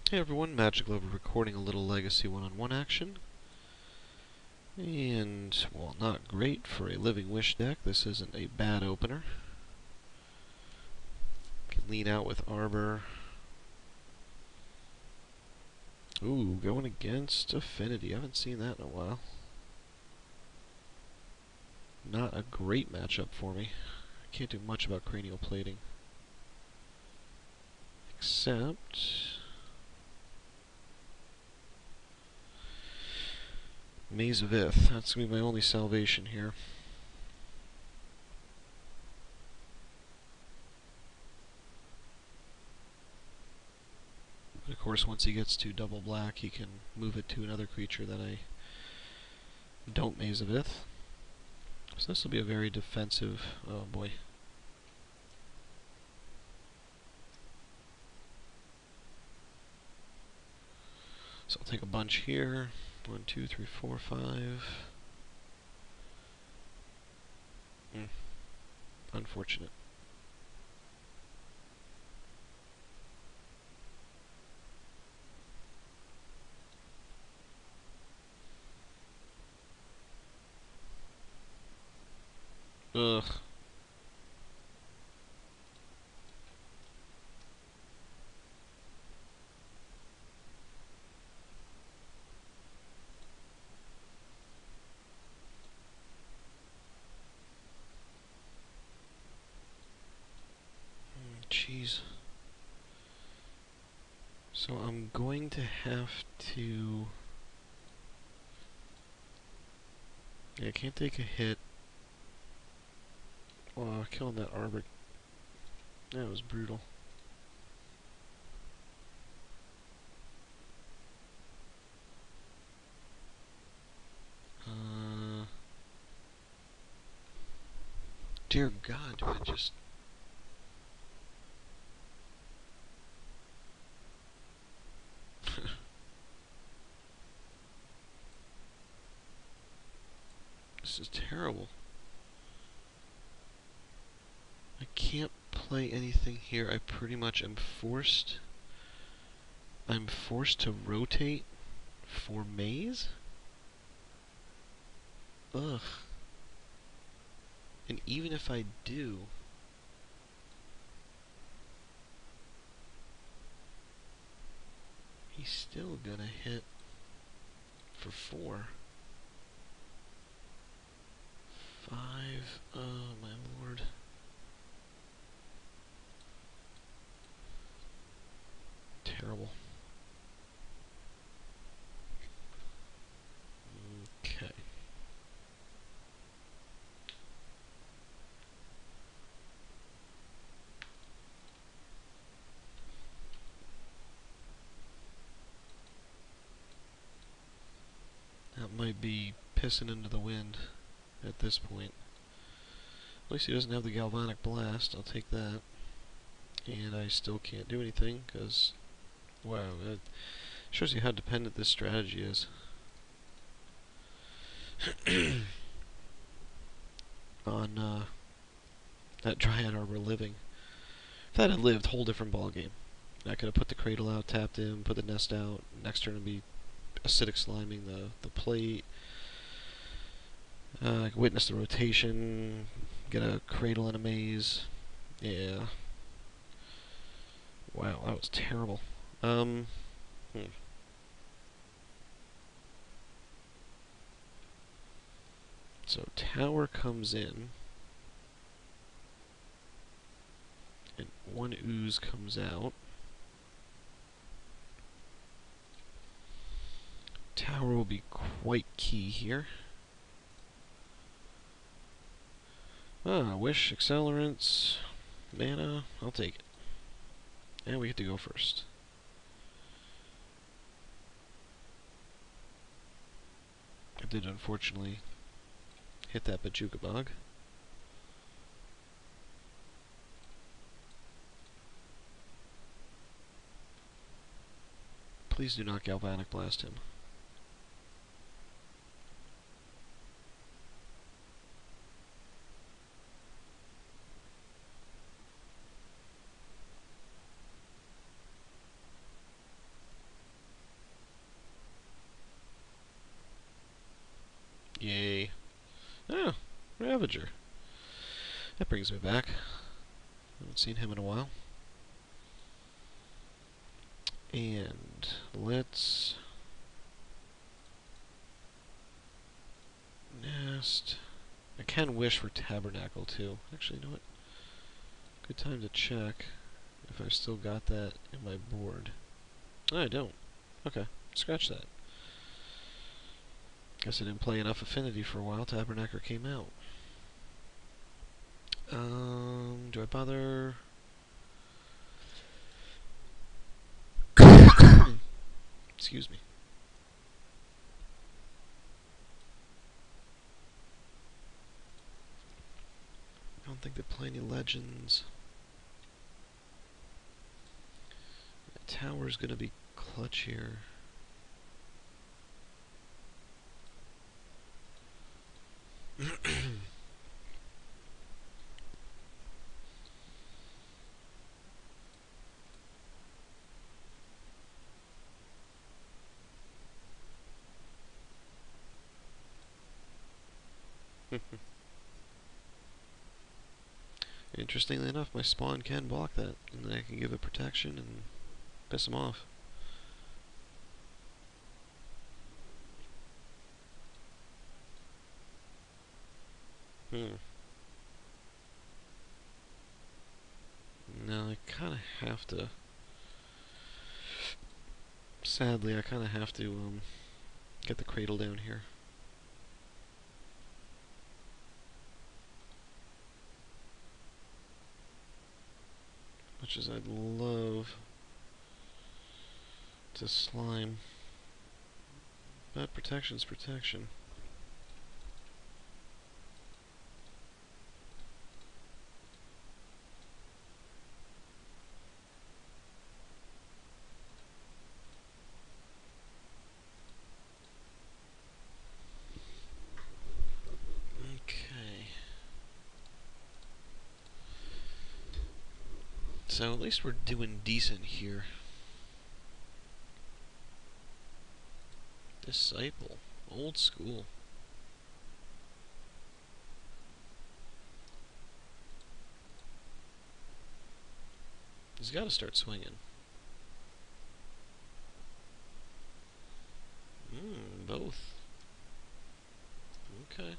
Hey everyone, Magiclovr recording a little legacy one-on-one action. And, well, not great for a Living Wish deck. This isn't a bad opener. Can lean out with Arbor. Ooh, going against Affinity. I haven't seen that in a while. Not a great matchup for me. I can't do much about cranial plating. Except Maze of Ith. That's going to be my only salvation here. But of course, once he gets to double black, he can move it to another creature that I don't Maze of Ith. So this will be a very defensive... oh boy. So I'll take a bunch here. 1, 2, 3, 4, 5. Unfortunate. Ugh. Jeez. So I'm going to have to... yeah, I can't take a hit. Oh, killing that Arbor. That was brutal. Dear God, do I just... This is terrible. I can't play anything here. I pretty much am forced... I'm forced to rotate for Maze? Ugh. And even if I do... he's still gonna hit for 4. 5. Oh my lord. Terrible. Okay. That might be pissing into the wind at this point. At least he doesn't have the galvanic blast. I'll take that. And I still can't do anything because, wow, that shows you how dependent this strategy is. On that Dryad Arbor living. If that had lived, whole different ballgame. I could have put the cradle out, tapped him, put the nest out. Next turn would be acidic sliming the plate. I could witness the rotation, get a cradle in a maze. Yeah. Wow, that was terrible. So tower comes in, and 1 ooze comes out. Tower will be quite key here. Wish, accelerants, mana, I'll take it. And we get to go first. I did unfortunately hit that Bajuka Bog. Please do not Galvanic Blast him. Ravager. That brings me back. Haven't seen him in a while. And let's nest. I can wish for Tabernacle too. Actually, you know what? Good time to check if I've still got that in my board. No, I don't. Okay, scratch that. Guess I didn't play enough Affinity for a while. Tabernacle came out. Do I bother? Excuse me. I don't think they play any legends. The tower's gonna be clutch here. Interestingly enough, my spawn can block that, and then I can give it protection and piss him off. No, I kind of have to. Sadly, I kind of have to get the cradle down here. Much as I'd love to slime, but protection's protection. So at least we're doing decent here. Disciple. Old school. He's got to start swinging. Both. Okay.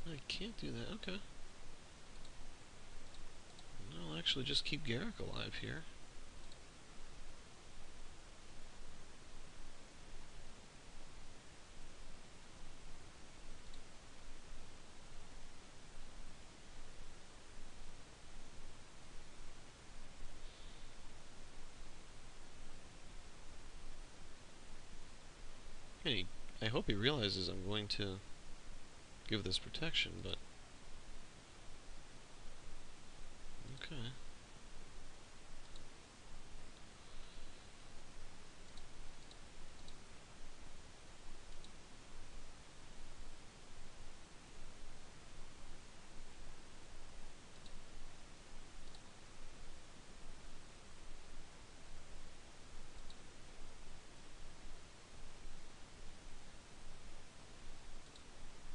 I can't do that. Okay. I'll actually just keep Garrick alive here. Hey, I hope he realizes I'm going to give this protection, but okay.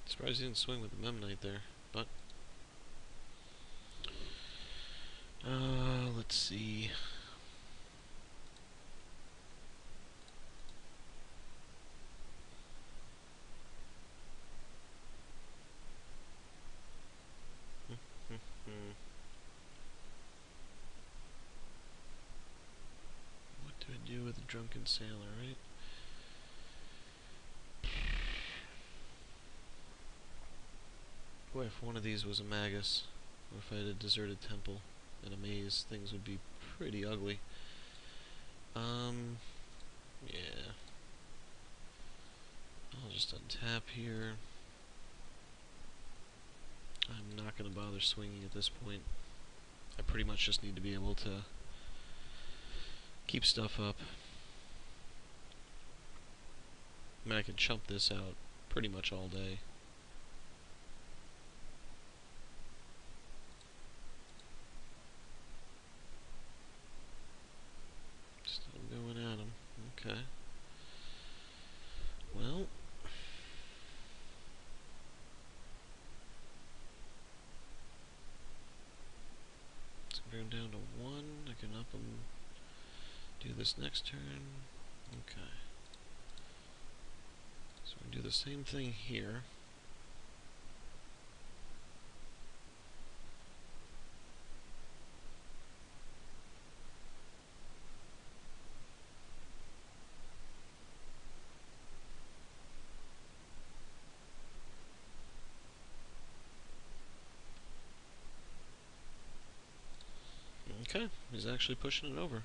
Surprised he didn't swing with the Mem Knight there, but let's see. What do I do with a drunken sailor, right? Boy, if one of these was a Magus, or if I had a deserted temple and a maze, things would be pretty ugly. Yeah. I'll just untap here. I'm not going to bother swinging at this point. I pretty much just need to be able to keep stuff up. I mean, I can chump this out pretty much all day. stop him. Do this next turn. Okay. So we can do the same thing here. Okay, he's actually pushing it over.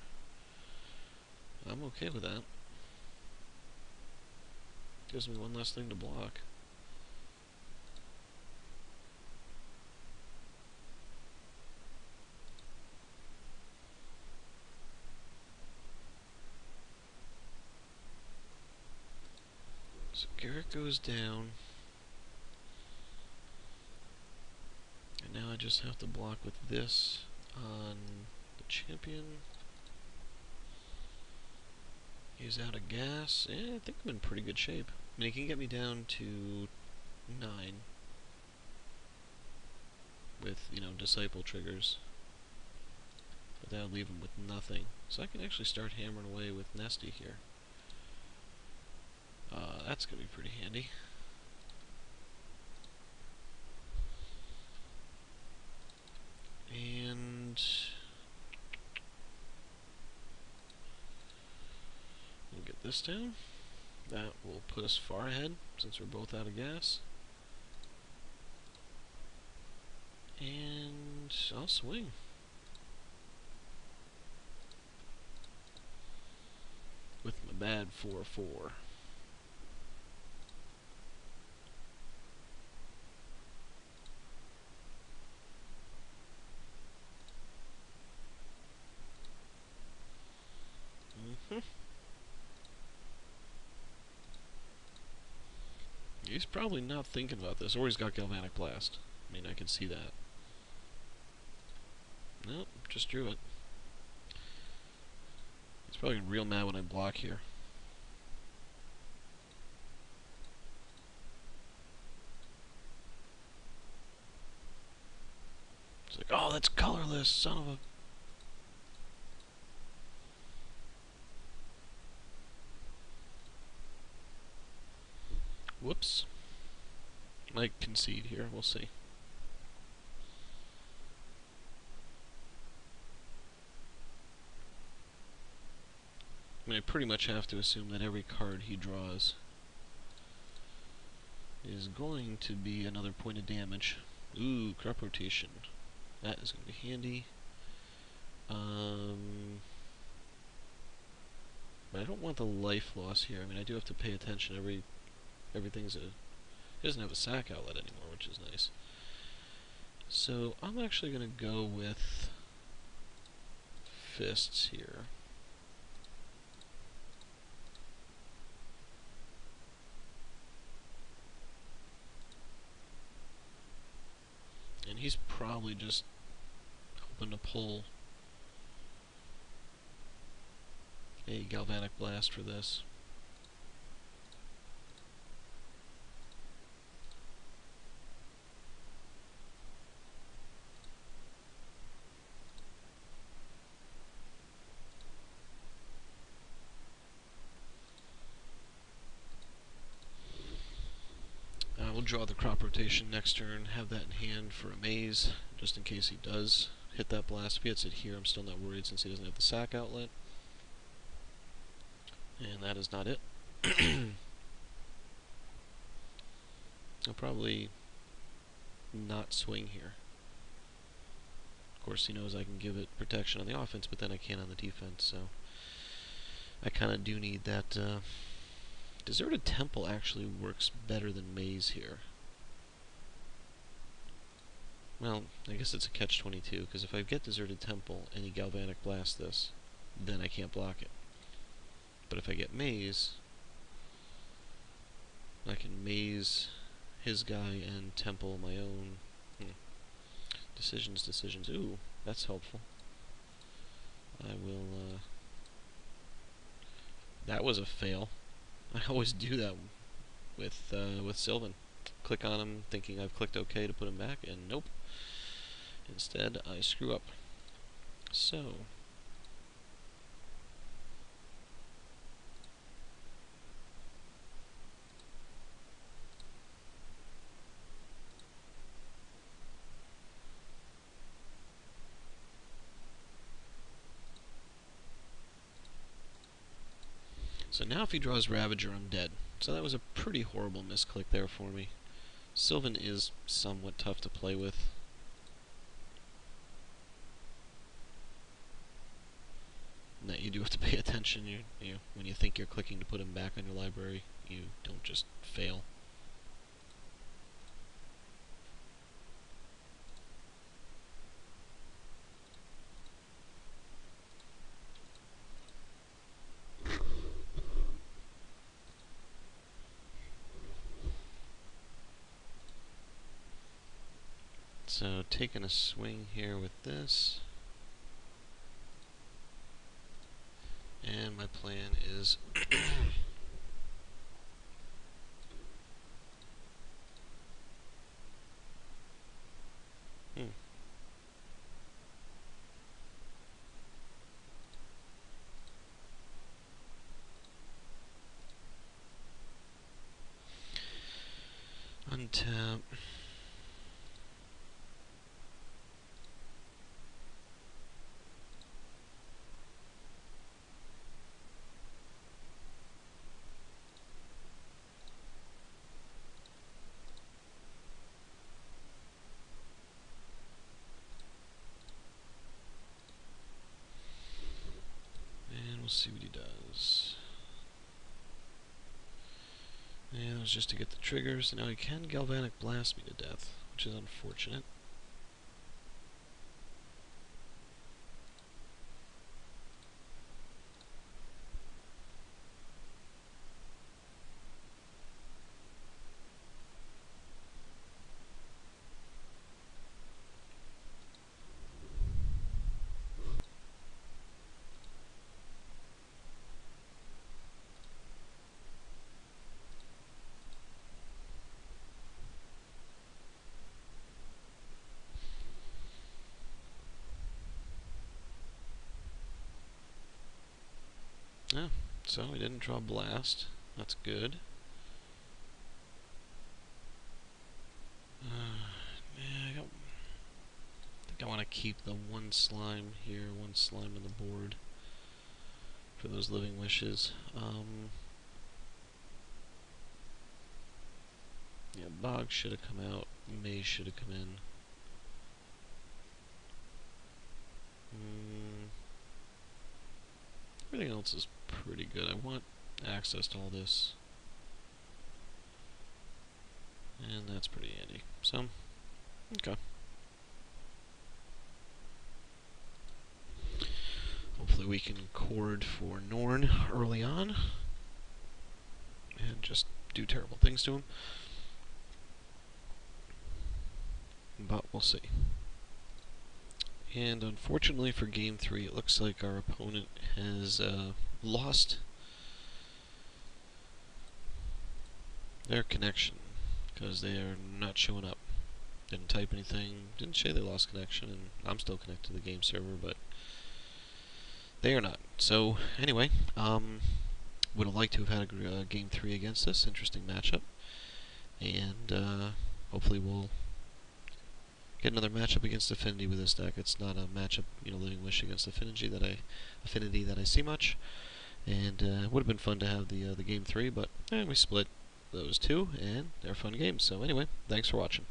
I'm okay with that. Gives me one less thing to block. So Garrett goes down. And now I just have to block with this on the champion. He's out of gas. I think I'm in pretty good shape. I mean, he can get me down to 9 with, you know, disciple triggers. But that'll leave him with nothing. So I can actually start hammering away with Nesty here. That's going to be pretty handy. And we'll get this down. That will put us far ahead, since we're both out of gas. And I'll swing. With my bad 4/4. He's probably not thinking about this, or he's got Galvanic Blast. I mean, I can see that. Nope, just drew it. He's probably real mad when I block here. It's like, oh, that's colorless, son of a... Whoops. Might concede here, we'll see. I mean, I pretty much have to assume that every card he draws is going to be another point of damage. Ooh, crop rotation. That is going to be handy. But I don't want the life loss here. I mean, I do have to pay attention. Everything's a... He doesn't have a sack outlet anymore, which is nice. So I'm actually going to go with fists here. And he's probably just hoping to pull a Galvanic Blast for this. We'll draw the crop rotation next turn, have that in hand for a maze, just in case he does hit that blast. If he hits it here, I'm still not worried since he doesn't have the sack outlet. And that is not it. I'll probably not swing here. Of course, he knows I can give it protection on the offense, but then I can't on the defense, so I kind of do need that. Deserted Temple actually works better than Maze here. Well, I guess it's a catch-22, because if I get Deserted Temple and he Galvanic Blast this, then I can't block it. But if I get Maze, I can Maze his guy and Temple my own. Decisions. Ooh, that's helpful. I will, that was a fail. I always do that with Sylvan. Click on him thinking I've clicked OK to put him back, and nope. Instead, I screw up. So, So now if he draws Ravager, I'm dead. So that was a pretty horrible misclick there for me. Sylvan is somewhat tough to play with. And that you do have to pay attention. When you think you're clicking to put him back on your library, you don't just fail. So taking a swing here with this. And my plan is untap. We'll see what he does. Yeah, that was just to get the triggers. Now he can Galvanic Blast me to death, which is unfortunate. Yeah, so he didn't draw Blast. That's good. Yeah, I think I want to keep the one slime here, one slime on the board for those living wishes. Yeah, Bog should have come out. Maze should have come in. Everything else is pretty good. I want access to all this. And that's pretty handy. So, okay. Hopefully we can chord for Norn early on. And just do terrible things to him. But we'll see. And unfortunately for Game 3, it looks like our opponent has lost their connection, because they are not showing up. Didn't type anything, didn't say they lost connection, and I'm still connected to the game server, but they are not. So, anyway, would have liked to have had a Game 3 against this. Interesting matchup. And hopefully we'll get another matchup against Affinity with this deck. It's not a matchup, Living Wish against Affinity that I see much. And it would have been fun to have the Game 3, but we split those two, and they're fun games. So anyway, thanks for watching.